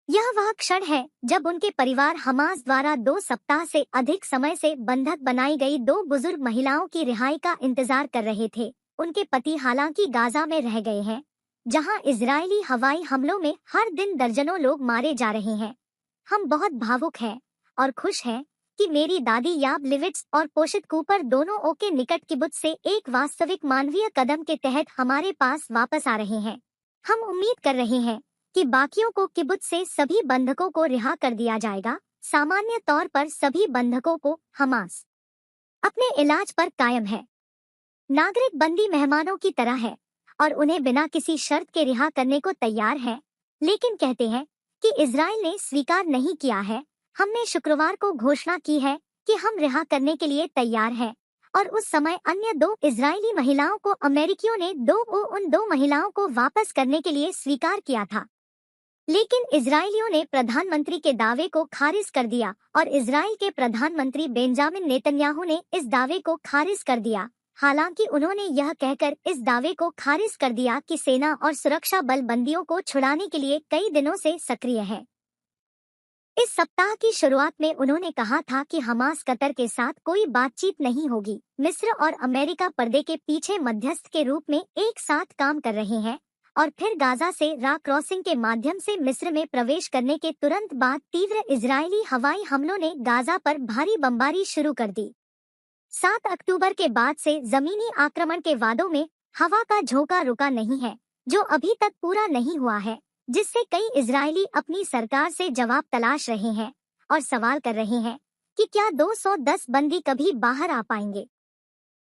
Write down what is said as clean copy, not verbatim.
यह वह क्षण है जब उनके परिवार हमास द्वारा 2 सप्ताह से अधिक समय से बंधक बनाई गई 2 बुजुर्ग महिलाओं की रिहाई का इंतजार कर रहे थे। उनके पति हालांकि गाजा में रह गए हैं, जहां इजरायली हवाई हमलों में हर दिन दर्जनों लोग मारे जा रहे हैं। हम बहुत भावुक हैं और खुश हैं कि मेरी दादी याब लिविट्स और पोशित कूपर दोनों ओके निकट किबुत्ज से एक वास्तविक मानवीय कदम के तहत हमारे पास वापस आ रहे हैं। हम उम्मीद कर रहे हैं कि बाकियों को किबुत्ज से सभी बंधकों को रिहा कर दिया जाएगा। सामान्य तौर पर सभी बंधकों को हमास अपने इलाज पर कायम है। नागरिक बंदी मेहमानों की तरह है और उन्हें बिना किसी शर्त के रिहा करने को तैयार है, लेकिन कहते हैं कि इजराइल ने स्वीकार नहीं किया है। हमने शुक्रवार को घोषणा की है कि हम रिहा करने के लिए तैयार हैं और उस समय अन्य 2 इजरायली महिलाओं को अमेरिकियों ने उन 2 महिलाओं को वापस करने के लिए स्वीकार किया था। लेकिन इजरायलियों ने प्रधानमंत्री के दावे को खारिज कर दिया और इजराइल के प्रधानमंत्री बेंजामिन नेतन्याहू ने इस दावे को खारिज कर दिया। हालांकि उन्होंने यह कहकर इस दावे को खारिज कर दिया कि सेना और सुरक्षा बल बंदियों को छुड़ाने के लिए कई दिनों से सक्रिय है। इस सप्ताह की शुरुआत में उन्होंने कहा था कि हमास कतर के साथ कोई बातचीत नहीं होगी। मिस्र और अमेरिका पर्दे के पीछे मध्यस्थ के रूप में एक साथ काम कर रहे हैं और फिर गाजा से रा क्रॉसिंग के माध्यम से मिस्र में प्रवेश करने के तुरंत बाद तीव्र इजरायली हवाई हमलों ने गाजा पर भारी बमबारी शुरू कर दी। 7 अक्टूबर के बाद से जमीनी आक्रमण के वादों में हवा का झोंका रुका नहीं है, जो अभी तक पूरा नहीं हुआ है, जिससे कई इजरायली अपनी सरकार से जवाब तलाश रहे हैं और सवाल कर रहे हैं कि क्या 210 बंदी कभी बाहर आ पाएंगे।